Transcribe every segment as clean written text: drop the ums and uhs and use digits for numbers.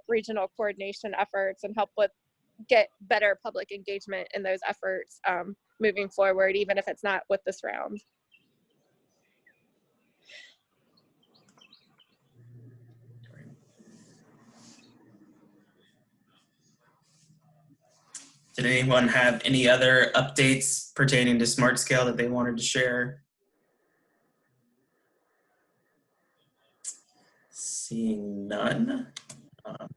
regional coordination efforts and help with get better public engagement in those efforts moving forward, even if it's not with this round. Did anyone have any other updates pertaining to Smart Scale that they wanted to share? Seeing none, I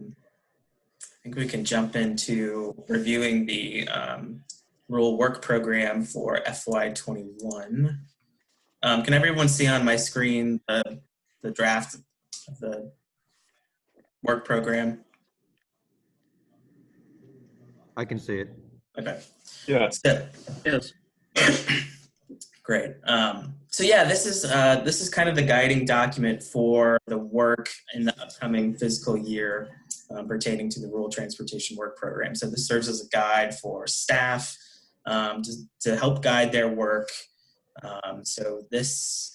think we can jump into reviewing the rural work program for FY21. Can everyone see on my screen the draft of the work program? I can see it. Okay. Yeah. So, Yes. Great. So yeah, this is kind of the guiding document for the work in the upcoming fiscal year pertaining to the Rural Transportation Work Program. So this serves as a guide for staff to help guide their work. So this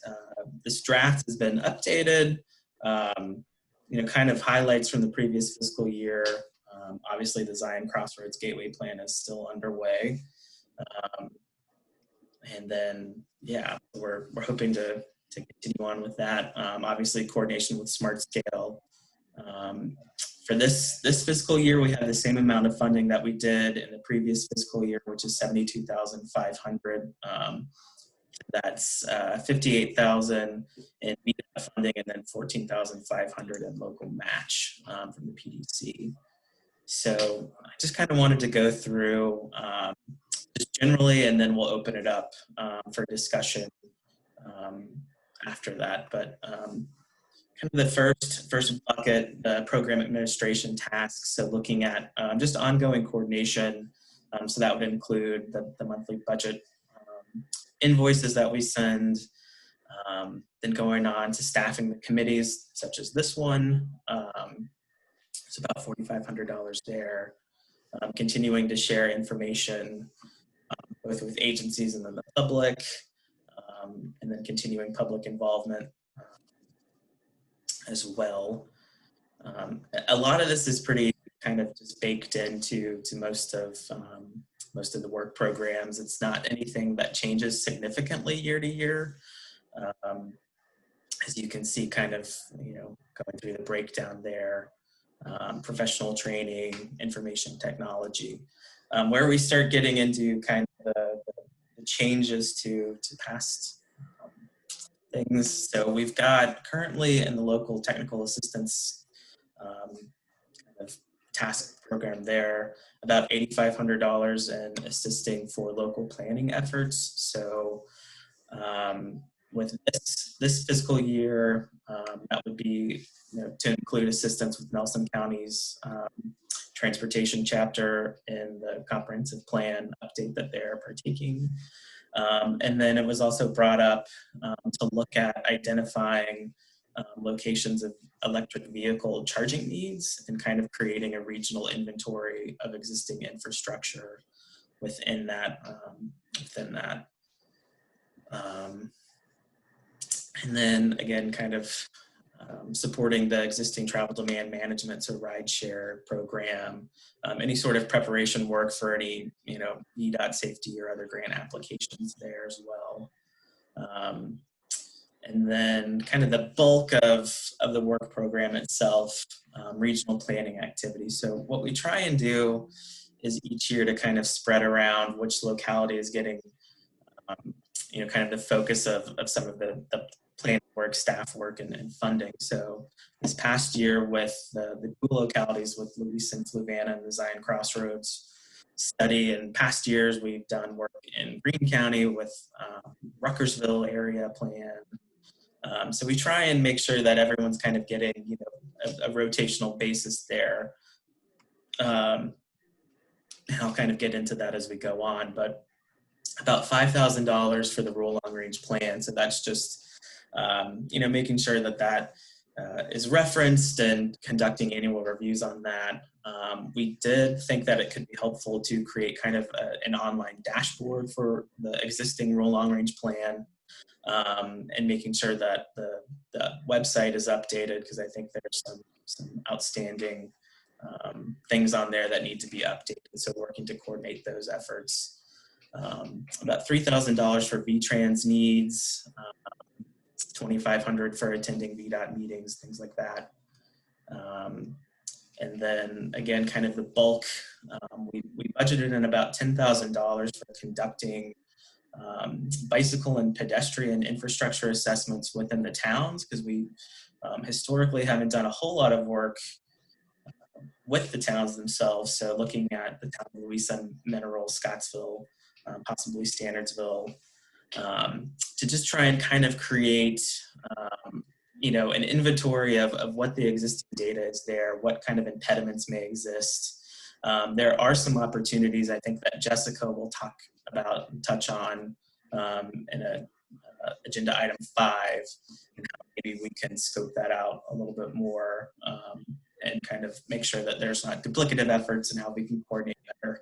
draft has been updated. Kind of highlights from the previous fiscal year. Obviously, the Zion Crossroads Gateway Plan is still underway. And then, yeah, we're hoping to continue on with that. Obviously, coordination with Smart Scale. For this fiscal year, we have the same amount of funding that we did in the previous fiscal year, which is $72,500. That's $58,000 in VDOT funding, and then $14,500 in local match from the PDC. So I just kind of wanted to go through just generally, and then we'll open it up for discussion after that. But kind of the first bucket, the program administration tasks. So looking at just ongoing coordination. So that would include the monthly budget invoices that we send, then going on to staffing the committees, such as this one. It's about $4,500 there. Continuing to share information both with agencies and then the public, and then continuing public involvement as well. A lot of this is pretty kind of just baked into most of the work programs. It's not anything that changes significantly year to year. As you can see, kind of, going through the breakdown there. Professional training, information technology. Where we start getting into kind of the changes to past things. So we've got currently in the local technical assistance kind of task program there, about $8,500 in assisting for local planning efforts. So with this fiscal year, that would be to include assistance with Nelson County's transportation chapter in the comprehensive plan update that they're partaking. And then it was also brought up to look at identifying locations of electric vehicle charging needs and kind of creating a regional inventory of existing infrastructure within that. And then again, kind of supporting the existing travel demand management, so RideShare program, any sort of preparation work for any, VDOT safety or other grant applications there as well. And then kind of the bulk of the work program itself, regional planning activities. So what we try and do is each year to kind of spread around which locality is getting, kind of the focus of some of the plan work, staff work, and funding. So this past year with the two localities with Louisa and Fluvanna and the Zion Crossroads study, and past years we've done work in Greene County with Ruckersville area plan. So we try and make sure that everyone's kind of getting, a rotational basis there. And I'll kind of get into that as we go on, but about $5,000 for the rural long range plan. So that's just making sure that is referenced and conducting annual reviews on that. We did think that it could be helpful to create kind of an online dashboard for the existing rural long range plan, and making sure that the website is updated, because I think there's some outstanding things on there that need to be updated. So working to coordinate those efforts. About $3,000 for VTrans needs, $2,500 for attending VDOT meetings, things like that. And then again, kind of the bulk, we budgeted in about $10,000 for conducting bicycle and pedestrian infrastructure assessments within the towns, because we historically haven't done a whole lot of work with the towns themselves. So looking at the town of Louisa, Mineral, Scottsville, possibly Standardsville, to just try and kind of create an inventory of what the existing data is there, what kind of impediments may exist. There are some opportunities I think that Jessica will touch on in agenda item 5, and how maybe we can scope that out a little bit more and kind of make sure that there's not duplicative efforts and how we can coordinate better.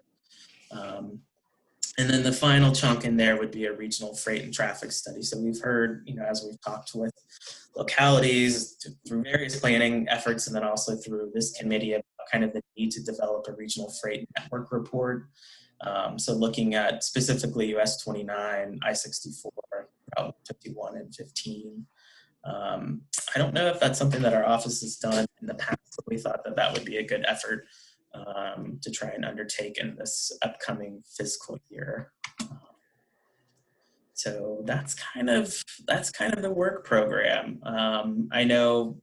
And then the final chunk in there would be a regional freight and traffic study. So we've heard, as we've talked with localities through various planning efforts, and then also through this committee, about kind of the need to develop a regional freight network report. So looking at specifically US 29, I-64, Route 51 and 15. I don't know if that's something that our office has done in the past, but we thought that that would be a good effort to try and undertake in this upcoming fiscal year. So that's kind of the work program. I know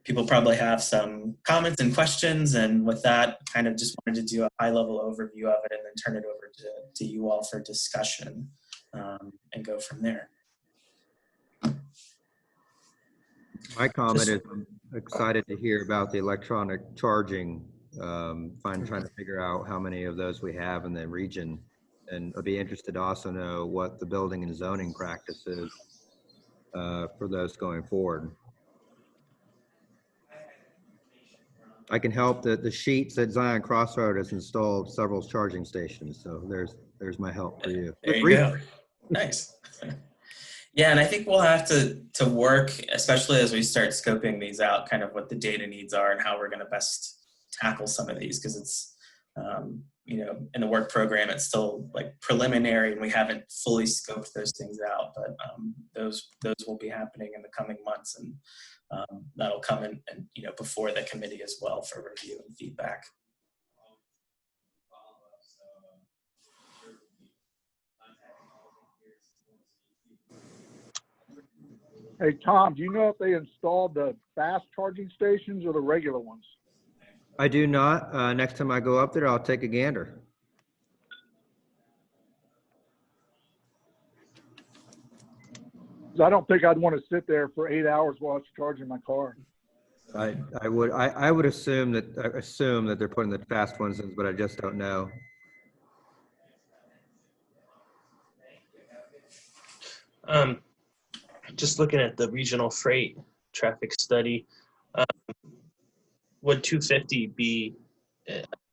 people probably have some comments and questions, and with that, kind of just wanted to do a high-level overview of it and then turn it over to you all for discussion and go from there. My comment is I'm excited to hear about the electronic charging, trying to figure out how many of those we have in the region. And I'd be interested to also know what the building and zoning practice is for those going forward. I can help the sheets at Zion Crossroad has installed several charging stations. So there's my help for you. There you go. Nice. Yeah, and I think we'll have to work, especially as we start scoping these out, kind of what the data needs are and how we're going to best tackle some of these, because it's, in the work program, it's still like preliminary and we haven't fully scoped those things out, but those will be happening in the coming months, and that'll come in and before the committee as well for review and feedback. Hey, Tom, do you know if they installed the fast charging stations or the regular ones? I do not. Next time I go up there, I'll take a gander. I don't think I'd want to sit there for 8 hours while it's charging my car. I would assume that they're putting the fast ones in, but I just don't know. Just looking at the regional freight traffic study, would 250 be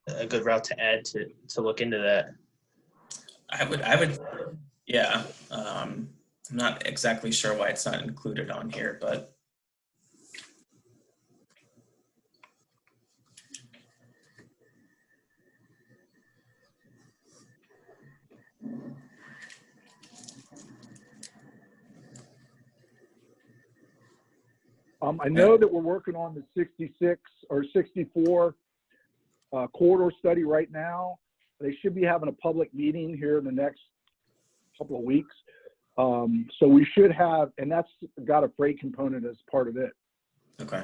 a good route to add to look into that? I would, yeah. I'm not exactly sure why it's not included on here, but I know that we're working on the 66 or 64 corridor study right now. They should be having a public meeting here in the next couple of weeks. So we should have, and that's got a freight component as part of it. okay.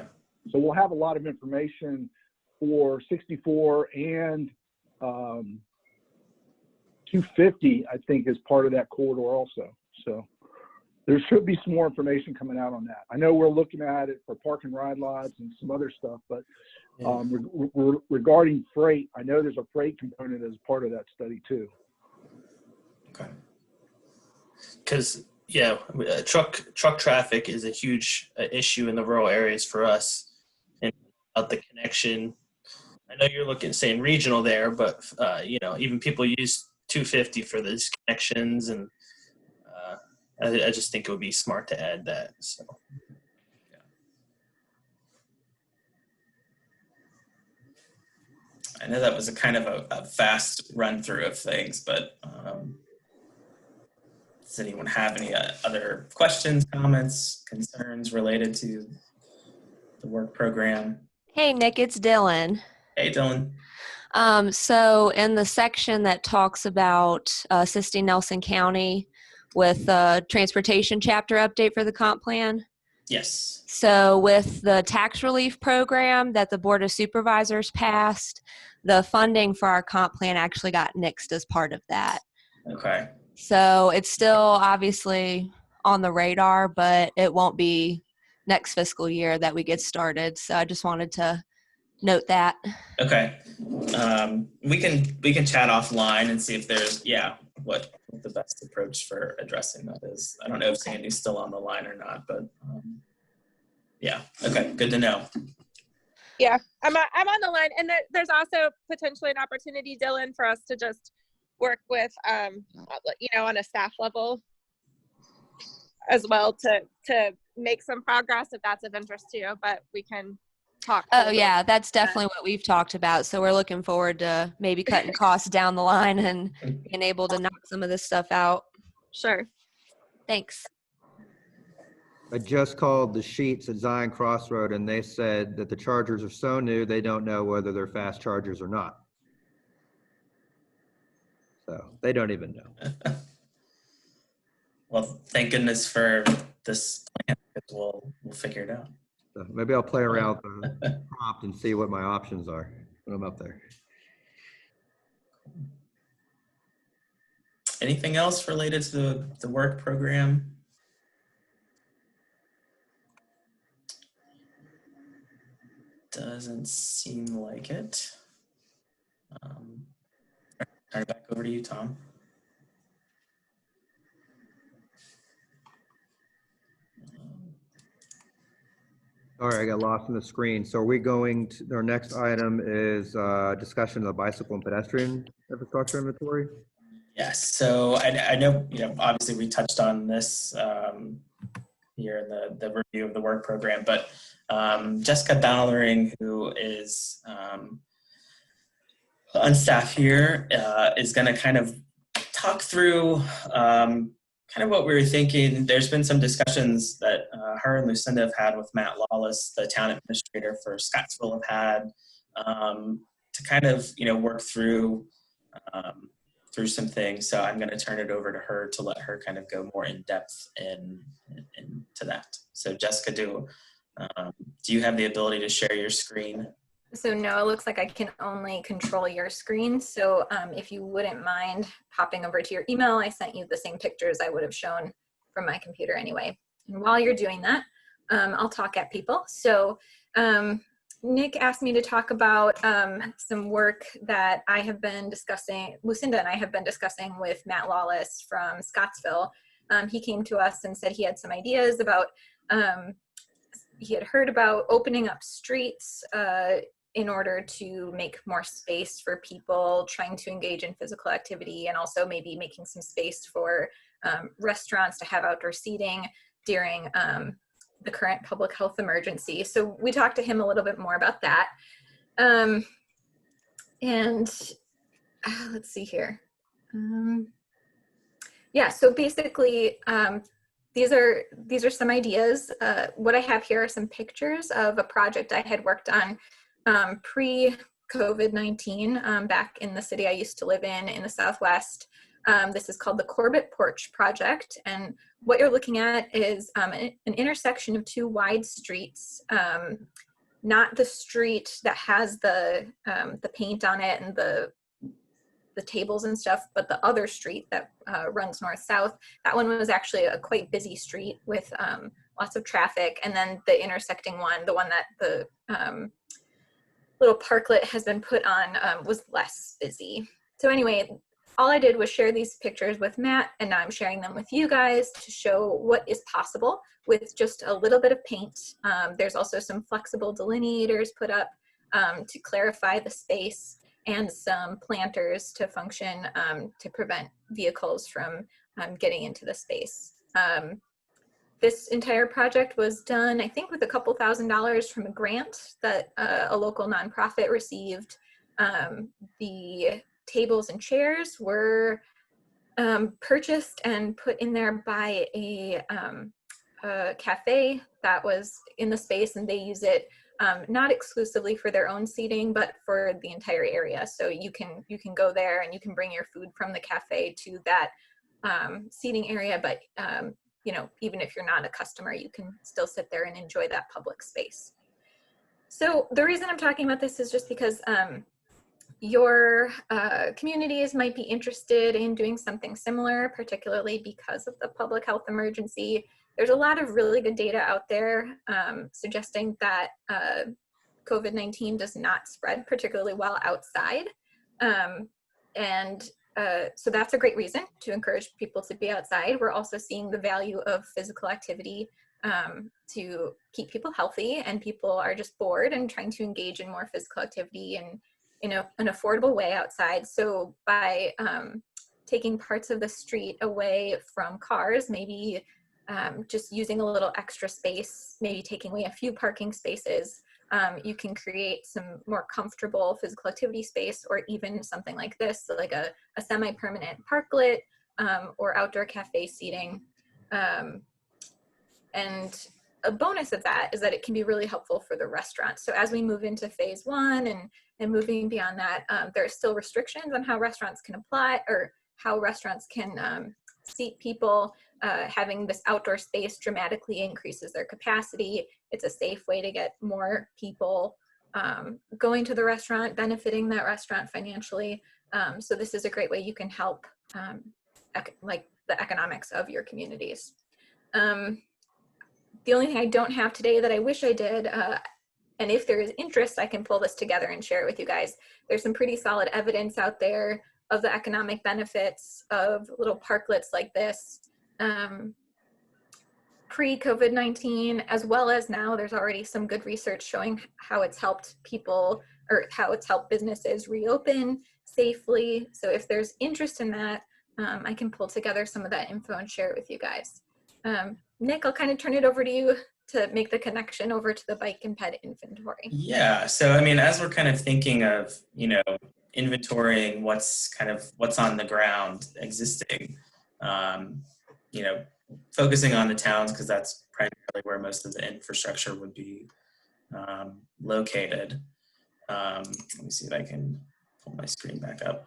So we'll have a lot of information for 64 and 250, I think, is part of that corridor also. So there should be some more information coming out on that. I know we're looking at it for park and ride lots and some other stuff, but regarding freight, I know there's a freight component as part of that study too. Okay. Because truck traffic is a huge issue in the rural areas for us, and about the connection. I know you're saying regional there, but even people use 250 for these connections, and I just think it would be smart to add that. So. I know that was a kind of a fast run through of things, but does anyone have any other questions, comments, concerns related to the work program? Hey, Nick, it's Dylan. Hey, Dylan. So in the section that talks about assisting Nelson County with the transportation chapter update for the comp plan. Yes. So with the tax relief program that the Board of Supervisors passed, the funding for our comp plan actually got nixed as part of that. Okay. So it's still obviously on the radar, but it won't be next fiscal year that we get started. So I just wanted to note that. Okay. We can chat offline and see if there's what the best approach for addressing that is. I don't know if Sandy's still on the line or not, but yeah. Okay. Good to know. Yeah, I'm on the line, and there's also potentially an opportunity, Dylan, for us to just work with, on a staff level as well to make some progress if that's of interest to you. But we can talk. Oh yeah, that's definitely what we've talked about. So we're looking forward to maybe cutting costs down the line and being able to knock some of this stuff out. Sure. Thanks. I just called the Sheets at Zion Crossroad, and they said that the chargers are so new, they don't know whether they're fast chargers or not. So they don't even know. Well, thank goodness for this plan. We'll figure it out. So maybe I'll play around with the prompt and see what my options are when I'm up there. Anything else related to the work program? Doesn't seem like it. Turn it back over to you, Tom. All right, I got lost in the screen. So are we going to, our next item is discussion of the bicycle and pedestrian infrastructure inventory? Yes, so I know, obviously we touched on this here in the review of the work program, but Jessica Dowlering, who is on staff here, is going to kind of talk through kind of what we were thinking. There's been some discussions that her and Lucinda have had with Matt Lawless, the town administrator for Scottsville, have had to kind of, work through some things. So I'm going to turn it over to her to let her kind of go more in depth into that. So Jessica, do you have the ability to share your screen? So no, it looks like I can only control your screen. So if you wouldn't mind popping over to your email, I sent you the same pictures I would have shown from my computer anyway. And while you're doing that, I'll talk at people. So Nick asked me to talk about some work that I have been discussing, Lucinda and I have been discussing with Matt Lawless from Scottsville. He came to us and said he had some ideas about, he had heard about opening up streets in order to make more space for people trying to engage in physical activity, and also maybe making some space for restaurants to have outdoor seating during the current public health emergency. So we talked to him a little bit more about that. And let's see here. Yeah, so basically, these are some ideas. What I have here are some pictures of a project I had worked on pre-COVID-19 back in the city I used to live in the Southwest. This is called the Corbett Porch Project. And what you're looking at is an intersection of two wide streets, not the street that has the paint on it and the tables and stuff, but the other street that runs north-south. That one was actually a quite busy street with lots of traffic. And then the intersecting one, the one that the little parklet has been put on, was less busy. So anyway, all I did was share these pictures with Matt, and now I'm sharing them with you guys to show what is possible with just a little bit of paint. There's also some flexible delineators put up to clarify the space, and some planters to function to prevent vehicles from getting into the space. This entire project was done, I think, with a couple $1,000s from a grant that a local nonprofit received. The tables and chairs were purchased and put in there by a cafe that was in the space, and they use it not exclusively for their own seating, but for the entire area. So you can go there and you can bring your food from the cafe to that seating area. But you know, even if you're not a customer, you can still sit there and enjoy that public space. So the reason I'm talking about this is just because your communities might be interested in doing something similar, particularly because of the public health emergency. There's a lot of really good data out there suggesting that COVID-19 does not spread particularly well outside. So that's a great reason to encourage people to be outside. We're also seeing the value of physical activity to keep people healthy, and people are just bored and trying to engage in more physical activity and in an affordable way outside. So by taking parts of the street away from cars, maybe just using a little extra space, maybe taking away a few parking spaces, you can create some more comfortable physical activity space, or even something like this, so like a semi-permanent parklet or outdoor cafe seating. And a bonus of that is that it can be really helpful for the restaurant. So as we move into phase 1 and moving beyond that, there are still restrictions on how restaurants can apply, or how restaurants can seat people. Having this outdoor space dramatically increases their capacity. It's a safe way to get more people going to the restaurant, benefiting that restaurant financially. So this is a great way you can help like the economics of your communities. The only thing I don't have today that I wish I did, and if there is interest, I can pull this together and share it with you guys. There's some pretty solid evidence out there of the economic benefits of little parklets like this. Pre-COVID-19, as well as now, there's already some good research showing how it's helped people, or how it's helped businesses reopen safely. So if there's interest in that, I can pull together some of that info and share it with you guys. Nick, I'll kind of turn it over to you to make the connection over to the bike and ped inventory. Yeah, so I mean, as we're kind of thinking of, you know, inventorying what's on the ground existing, you know, focusing on the towns, because that's primarily where most of the infrastructure would be located. Let me see if I can pull my screen back up.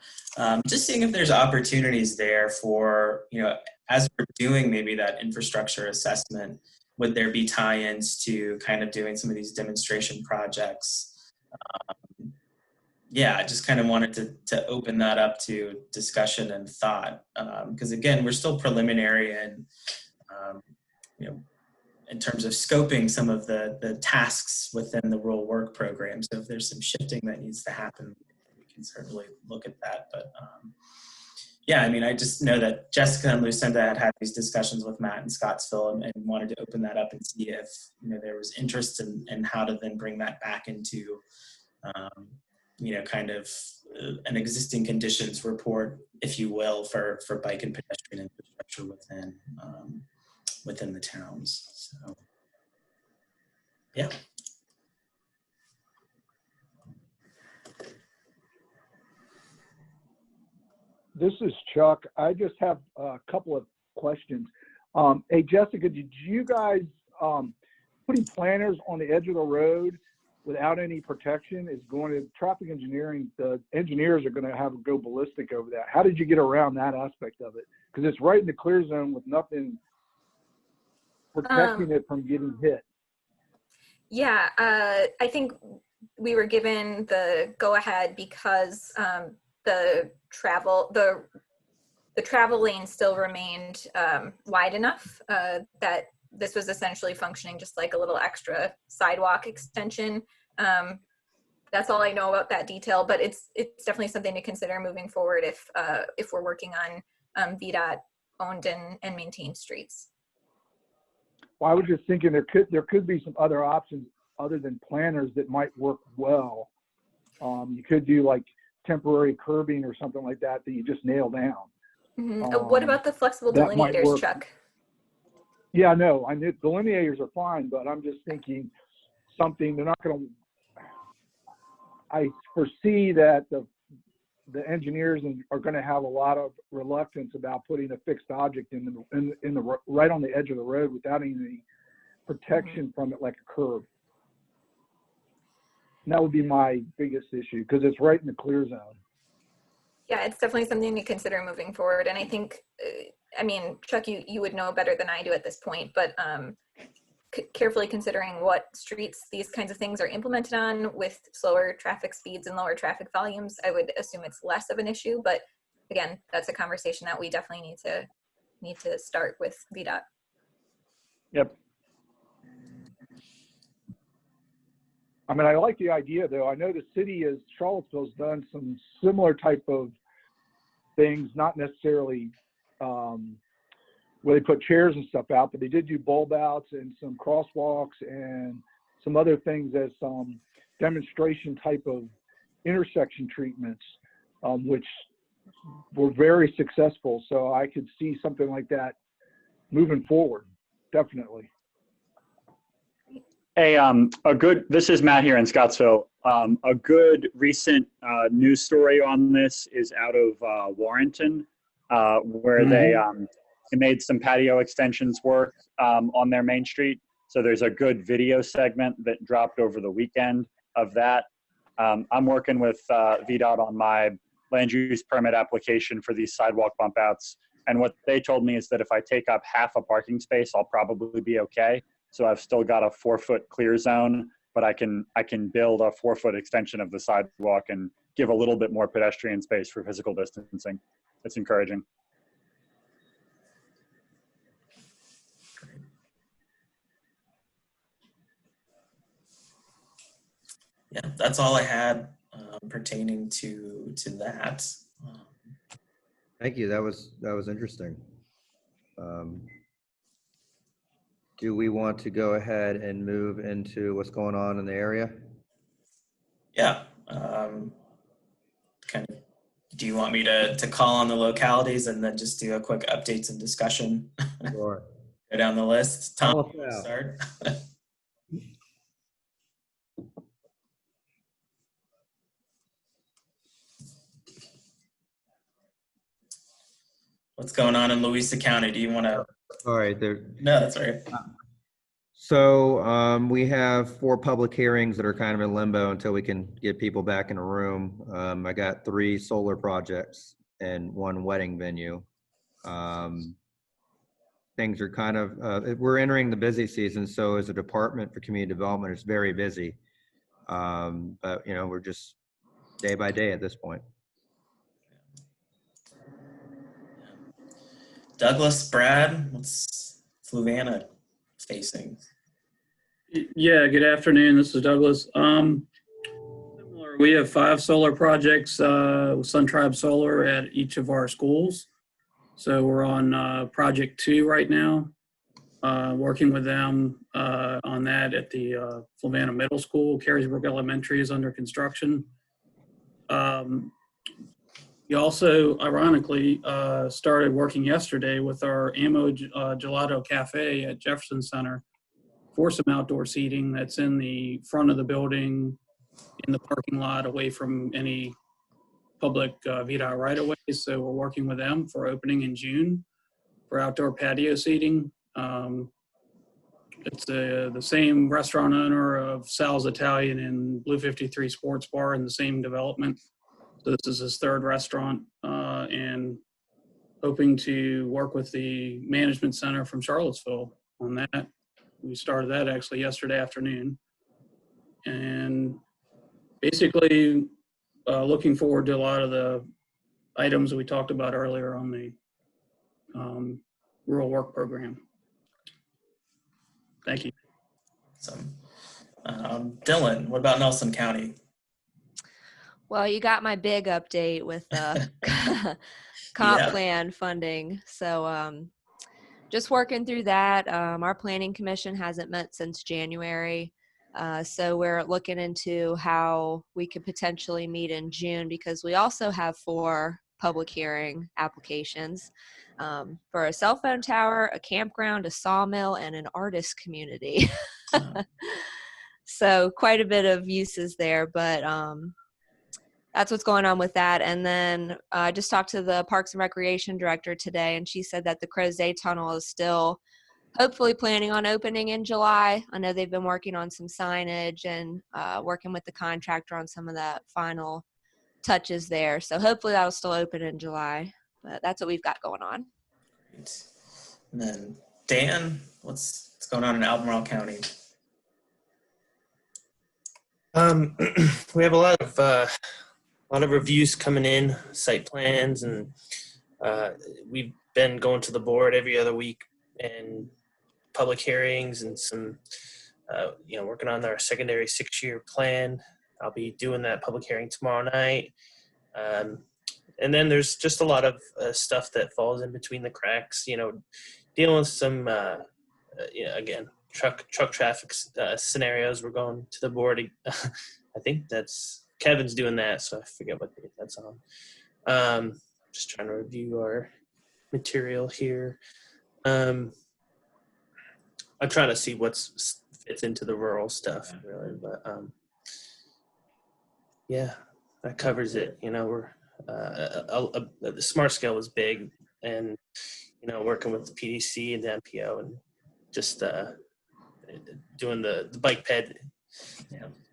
Just seeing if there's opportunities there for, you know, as we're doing maybe that infrastructure assessment, would there be tie-ins to kind of doing some of these demonstration projects? Yeah, I just kind of wanted to open that up to discussion and thought, because again, we're still preliminary and, you know, in terms of scoping some of the tasks within the rural work program. So if there's some shifting that needs to happen, we can certainly look at that. But yeah, I mean, I just know that Jessica and Lucinda had these discussions with Matt in Scottsville and wanted to open that up and see if, you know, there was interest in how to then bring that back into, you know, kind of an existing conditions report, if you will, for bike and pedestrian infrastructure within the towns. So, yeah. This is Chuck. I just have a couple of questions. Hey, Jessica, did you guys, putting planters on the edge of the road without any protection is going to traffic engineering? The engineers are going to go ballistic over that. How did you get around that aspect of it? Because it's right in the clear zone with nothing protecting it from getting hit. Yeah, I think we were given the go-ahead because the travel lane still remained wide enough that this was essentially functioning just like a little extra sidewalk extension. That's all I know about that detail, but it's definitely something to consider moving forward if we're working on VDOT owned and maintained streets. Well, I was just thinking there could be some other options other than planters that might work well. You could do like temporary curbing or something like that you just nail down. Mm-hmm. What about the flexible delineators, Chuck? Yeah, no, I knew delineators are fine, but I'm just thinking something they're not going to. I foresee that the engineers are going to have a lot of reluctance about putting a fixed object in the right on the edge of the road without any protection from it, like a curb. And that would be my biggest issue because it's right in the clear zone. Yeah, it's definitely something to consider moving forward. And I think, I mean, Chuck, you would know better than I do at this point, but carefully considering what streets these kinds of things are implemented on with slower traffic speeds and lower traffic volumes, I would assume it's less of an issue. But again, that's a conversation that we definitely need to start with VDOT. Yep. I mean, I like the idea, though. I know the city of Charlottesville's done some similar type of things, not necessarily where they put chairs and stuff out, but they did do bulb outs and some crosswalks and some other things as some demonstration type of intersection treatments, which were very successful. So I could see something like that moving forward, definitely. Hey, this is Matt here in Scottsville. A good recent news story on this is out of Warrenton, where they made some patio extensions work on their main street. So there's a good video segment that dropped over the weekend of that. I'm working with VDOT on my land use permit application for these sidewalk bump outs. And what they told me is that if I take up half a parking space, I'll probably be okay. So I've still got a 4-foot clear zone, but I can build a 4-foot extension of the sidewalk and give a little bit more pedestrian space for physical distancing. It's encouraging. Yeah, that's all I had pertaining to that. Thank you. That was interesting. Do we want to go ahead and move into what's going on in the area? Yeah. Kind of. Do you want me to call on the localities and then just do a quick updates and discussion? Sure. Go down the list. Tom, Yeah. start. What's going on in Louisa County? Do you want to? All right. No, that's all right. So we have 4 public hearings that are kind of in limbo until we can get people back in a room. I got 3 solar projects and 1 wedding venue. Things are kind of, we're entering the busy season. So as a department for community development, it's very busy. But you know, we're just day by day at this point. Douglas, Brad, what's Fluvanna facing? Yeah, good afternoon. This is Douglas. Similar, we have 5 solar projects with Sun Tribe Solar at each of our schools. So we're on project 2 right now, working with them on that at the Fluvanna Middle School. Carysbrook Elementary is under construction. We also, ironically, started working yesterday with our Ammo Gelato Cafe at Jefferson Center for some outdoor seating that's in the front of the building, in the parking lot, away from any public VDOT right-of-way. So we're working with them for opening in June for outdoor patio seating. It's the same restaurant owner of Sal's Italian and Blue 53 Sports Bar in the same development. So this is his 3rd restaurant, and hoping to work with the management center from Charlottesville on that. We started that actually yesterday afternoon. And basically looking forward to a lot of the items that we talked about earlier on the rural work program. Thank you. Awesome. Dylan, what about Nelson County? Well, you got my big update with the comp plan funding. So just working through that. Our planning commission hasn't met since January. So we're looking into how we could potentially meet in June, because we also have 4 public hearing applications for a cell phone tower, a campground, a sawmill, and an artist community. So quite a bit of uses there, but that's what's going on with that. And then I just talked to the Parks and Recreation director today, and she said that the Crozet Tunnel is still hopefully planning on opening in July. I know they've been working on some signage and working with the contractor on some of the final touches there. So hopefully that'll still open in July. But that's what we've got going on. Great. And then Dan, what's going on in Albemarle County? We have a lot of reviews coming in, site plans, and we've been going to the board every other week and public hearings and some, working on our secondary 6-year plan. I'll be doing that public hearing tomorrow night. And then there's just a lot of stuff that falls in between the cracks, dealing with some, again, truck traffic scenarios. We're going to the board. I think that's Kevin's doing that, so I forget what date that's on. Just trying to review our material here. I'm trying to see what fits into the rural stuff, really, but yeah, that covers it. We're the smart scale was big, and working with the PDC and the MPO, and just doing the bike ped,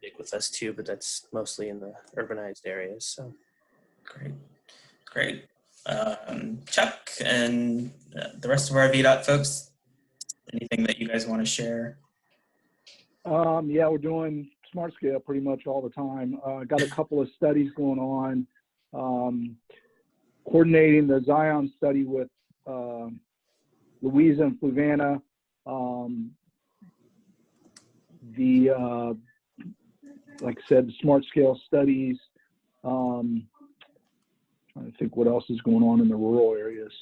big with us too, but that's mostly in the urbanized areas. So great. Chuck and the rest of our VDOT folks, anything that you guys want to share? Yeah, we're doing smart scale pretty much all the time. Got a couple of studies going on, coordinating the Zion study with Louisa and Fluvanna. Like I said, the smart scale studies. Trying to think what else is going on in the rural areas.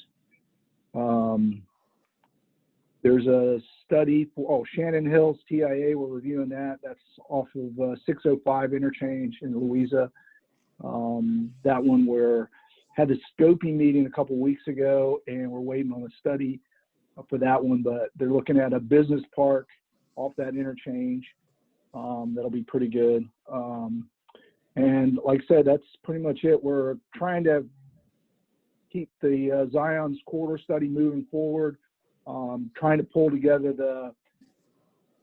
There's a study for Shannon Hills TIA. We're reviewing that. That's off of 605 interchange in Louisa. That one had the scoping meeting a couple weeks ago, and we're waiting on a study for that one. But they're looking at a business park off that interchange. That'll be pretty good. And like I said, that's pretty much it. We're trying to keep the Zion's corridor study moving forward. Trying to pull together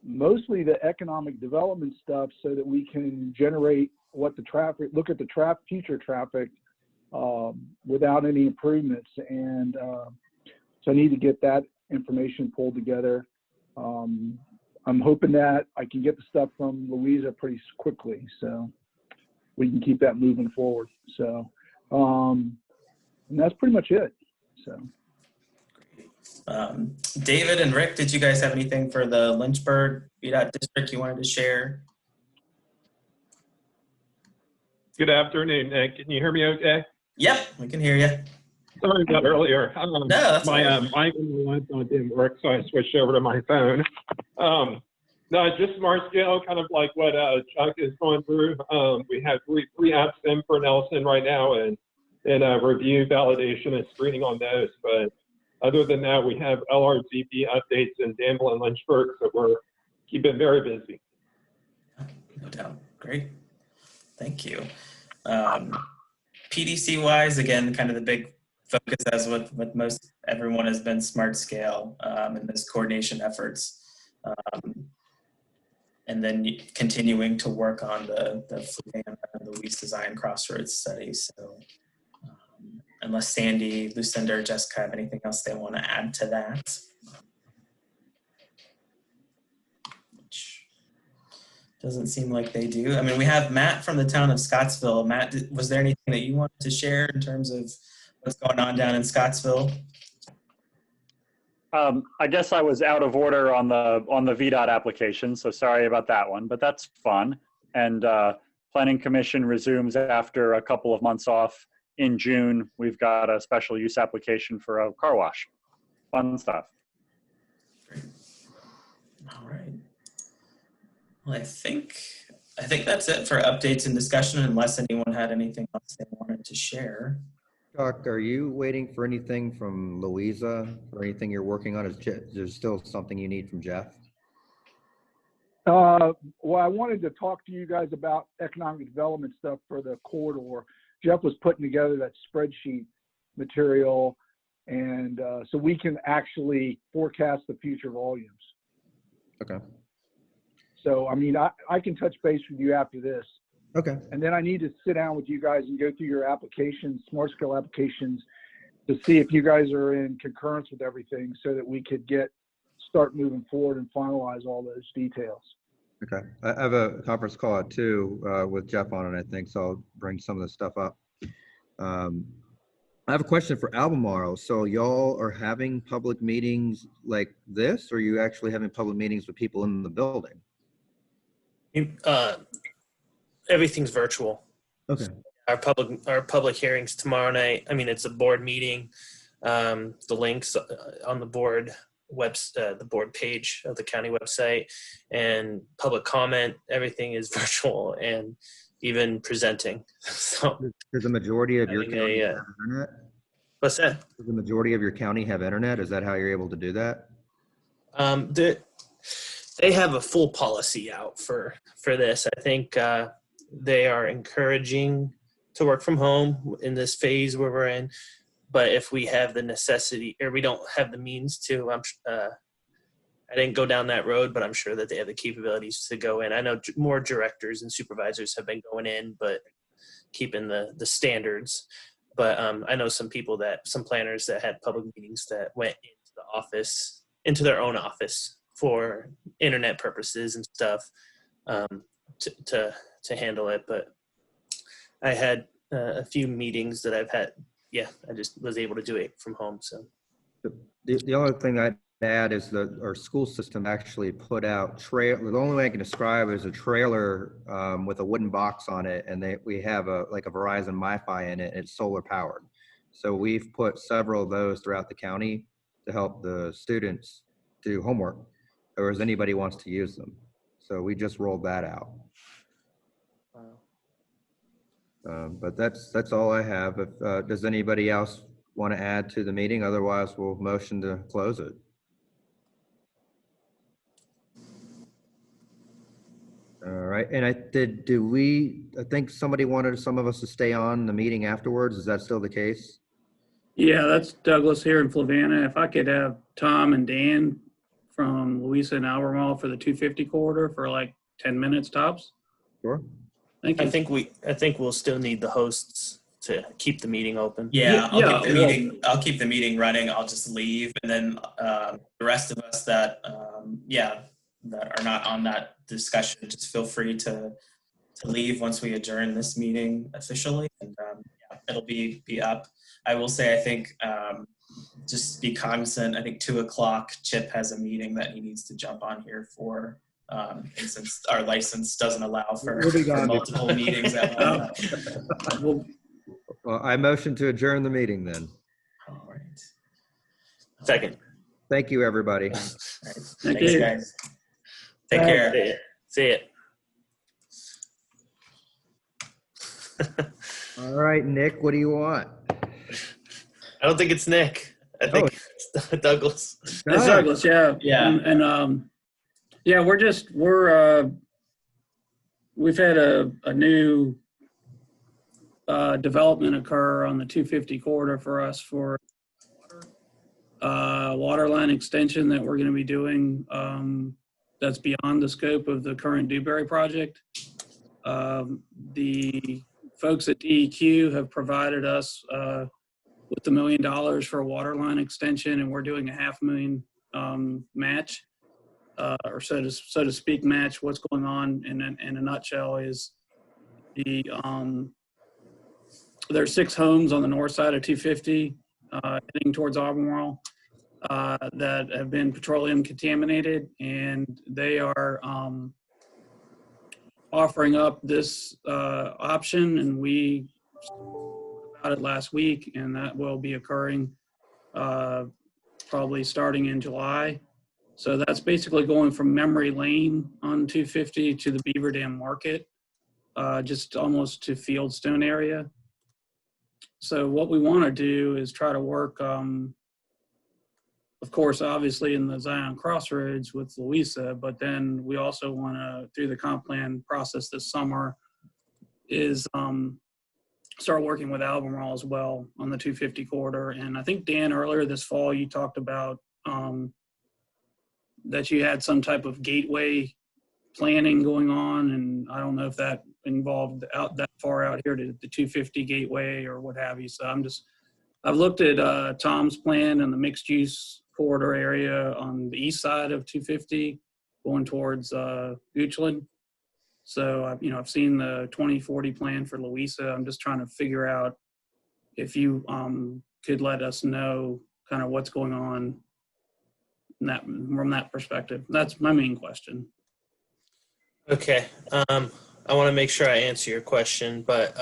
mostly the economic development stuff so that we can generate look at the future traffic without any improvements. And so I need to get that information pulled together. I'm hoping that I can get the stuff from Louisa pretty quickly so we can keep that moving forward. So, and that's pretty much it. So. David and Rick, did you guys have anything for the Lynchburg VDOT district you wanted to share? Good afternoon, Nick. Can you hear me okay? Yep, we can hear you. Sorry about earlier. No, that's my mic didn't work, so I switched over to my phone. No, just smart scale, kind of like what Chuck is going through. We have three apps in for Nelson right now, and review, validation, and screening on those. But other than that, we have LRGP updates in Danville and Lynchburg, so we're keeping very busy. No doubt. Great. Thank you. PDC-wise, again, kind of the big focus, as with most everyone, has been smart scale and those coordination efforts. And then continuing to work on the Fluvanna and Louise Design Crossroads studies. So unless Sandy, Lucinda, or Jessica have anything else they want to add to that. Which doesn't seem like they do. I mean, we have Matt from the town of Scottsville. Matt, was there anything that you wanted to share in terms of what's going on down in Scottsville? I guess I was out of order on the VDOT application, so sorry about that one, but that's fun. And Planning Commission resumes after a couple of months off in June. We've got a special use application for a car wash. Fun stuff. Great. All right. Well, I think that's it for updates and discussion, unless anyone had anything else they wanted to share. Chuck, are you waiting for anything from Louisa or anything you're working on? Is there still something you need from Jeff? Well, I wanted to talk to you guys about economic development stuff for the corridor. Jeff was putting together that spreadsheet material, and so we can actually forecast the future volumes. Okay. So, I mean, I can touch base with you after this. Okay. And then I need to sit down with you guys and go through your applications, smart scale applications, to see if you guys are in concurrence with everything so that we could start moving forward and finalize all those details. Okay. I have a conference call at 2 with Jeff on it, I think, so I'll bring some of the stuff up. I have a question for Albemarle. So y'all are having public meetings like this, or are you actually having public meetings with people in the building? Everything's virtual. Okay. Our public hearings tomorrow night. I mean, it's a board meeting. The links on the board the board page of the county website, and public comment. Everything is virtual, and even presenting. So, does the majority of your county have internet? What's that? Does the majority of your county have internet? Is that how you're able to do that? They have a full policy out for this. I think they are encouraging to work from home in this phase where we're in. But if we have the necessity, or we don't have the means to, I didn't go down that road, but I'm sure that they have the capabilities to go in. I know more directors and supervisors have been going in, but keeping the standards. But I know some planners that had public meetings that went into the office, into their own office for internet purposes and stuff to handle it. But I had a few meetings that I've had. Yeah, I just was able to do it from home. So the other thing I'd add is that our school system actually put out the only way I can describe it is a trailer with a wooden box on it, and we have a Verizon Wi-Fi in it, and it's solar powered. So we've put several of those throughout the county to help the students do homework, or as anybody wants to use them. So we just rolled that out. But that's all I have. If does anybody else want to add to the meeting? Otherwise, we'll motion to close it. All right. And I think somebody wanted some of us to stay on the meeting afterwards. Is that still the case? Yeah, that's Douglas here in Fluvanna. If I could have Tom and Dan from Louisa and Albemarle for the 250 corridor for like 10 minutes tops. Sure. Thank you. I think we'll still need the hosts to keep the meeting open. Yeah, I'll keep the meeting running. I'll just leave, and then the rest of us that are not on that discussion, just feel free to leave once we adjourn this meeting officially, and it'll be up. I will say, I think just be cognizant. I think 2:00 Chip has a meeting that he needs to jump on here for. And since our license doesn't allow for multiple meetings at once. Well, I motion to adjourn the meeting then. All right. Second. Thank you, everybody. Right. Thank Thanks, you. guys. Take care. See it. All right, Nick, what do you want? I don't think it's Nick. I think it's Douglas. It's Douglas, yeah. Yeah. And yeah, we've had a new development occur on the 250 corridor for us for water line extension that we're going to be doing. That's beyond the scope of the current Dewberry project. The folks at DEQ have provided us with $1 million for a water line extension, and we're doing a $500,000 match. Or so to speak, match. What's going on in a nutshell is there's 6 homes on the north side of 250 heading towards Albemarle that have been petroleum contaminated, and they are offering up this option, and we spoke about it last week, and that will be occurring probably starting in July. So that's basically going from Memory Lane on 250 to the Beaver Dam Market, just almost to Fieldstone area. So what we want to do is try to work of course, obviously in the Zion Crossroads with Louisa, but then we also want to, through the comp plan process this summer, is start working with Albemarle as well on the 250 corridor. And I think, Dan, earlier this fall, you talked about that you had some type of gateway planning going on, and I don't know if that involved out that far out here to the 250 gateway or what have you. So I've looked at Tom's plan and the mixed use corridor area on the east side of 250 going towards Goochland. So I've seen the 2040 plan for Louisa. I'm just trying to figure out if you could let us know kind of what's going on from that perspective. That's my main question. Okay. I want to make sure I answer your question, but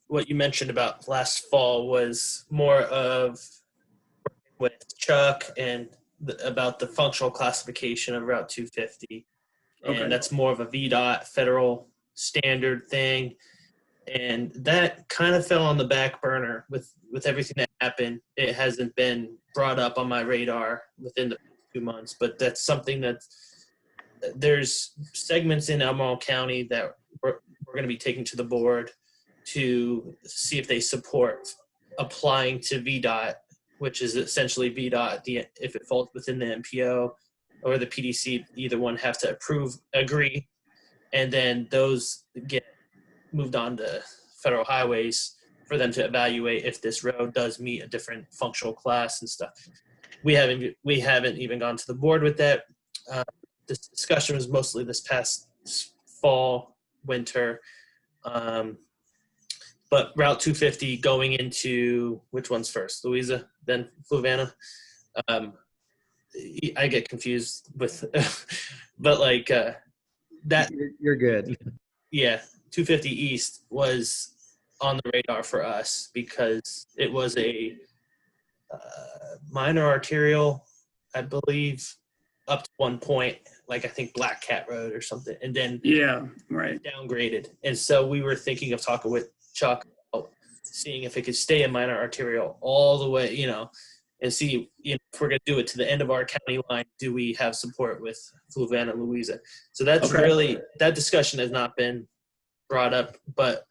what you mentioned about last fall was more of with Chuck and about the functional classification of Route 250. And Okay. that's more of a VDOT federal standard thing. And that kind of fell on the back burner with everything that happened. It hasn't been brought up on my radar within the 2 months, but that's something that there's segments in Albemarle County that we're going to be taking to the board to see if they support applying to VDOT, which is essentially VDOT, if it falls within the MPO or the PDC, either one have to agree, and then those get moved on to federal highways for them to evaluate if this road does meet a different functional class and stuff. We haven't even gone to the board with that. This discussion was mostly this past fall, winter. But Route 250 going into, which one's first, Louisa, then Fluvanna? I get confused with, but like that. You're good. Yeah, 250 East was on the radar for us because it was a minor arterial, I believe, up to one point, like I think Black Cat Road or something, and then downgraded. And so we were thinking of talking with Chuck about seeing if it could stay a minor arterial all the way, and see if we're going to do it to the end of our county line, do we have support with Fluvanna and Louisa? So that's really, that discussion has not been brought up, but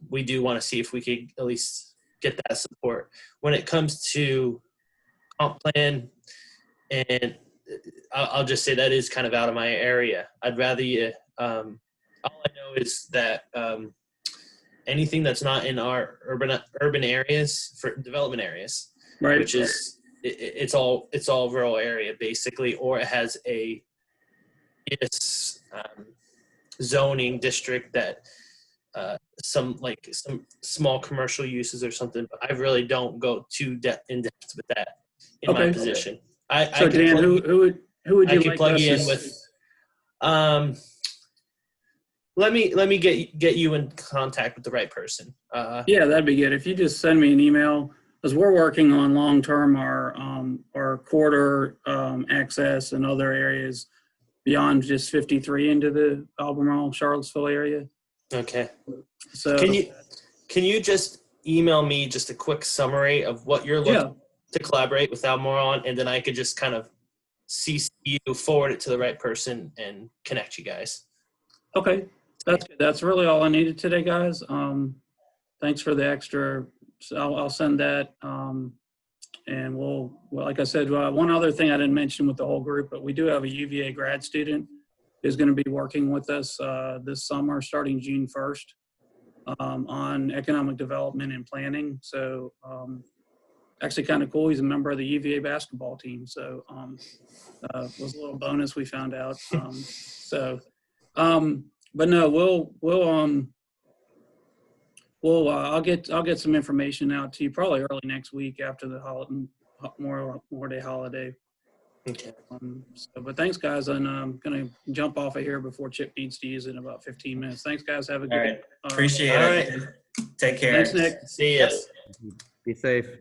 we do want to see if we could at least get that support. When it comes to comp plan, and I'll just say that is kind of out of my area. I'd rather you, all I know is that anything that's not in our urban areas, for development areas, which is, it's all rural area basically, or it has a zoning district that some small commercial uses or something, but I really don't go too in depth with that in my position. So Dan, who would you like plug us you in with? Let me get you in contact with the right person. Yeah, that'd be good. If you just send me an email, because we're working on long-term our corridor access and other areas beyond just 53 into the Albemarle, Charlottesville area. Okay. So can you just email me just a quick summary of what you're looking to collaborate with Albemarle on, and then I could just kind of CC you, forward it to the right person, and connect you guys. Okay, that's good. That's really all I needed today, guys. Thanks for the extra. So I'll send that, and we'll like I said, one other thing I didn't mention with the whole group, but we do have a UVA grad student who's going to be working with us this summer, starting June 1st, on economic development and planning. So actually kind of cool. He's a member of the UVA basketball team. So was a little bonus we found out. But no, I'll get some information out to you probably early next week after the Memorial Day holiday. Okay. But thanks, guys. And I'm going to jump off of here before Chip needs to use it in about 15 minutes. Thanks, guys. Have a good day. Appreciate it. Take care. Thanks, Nick. See ya. Be safe.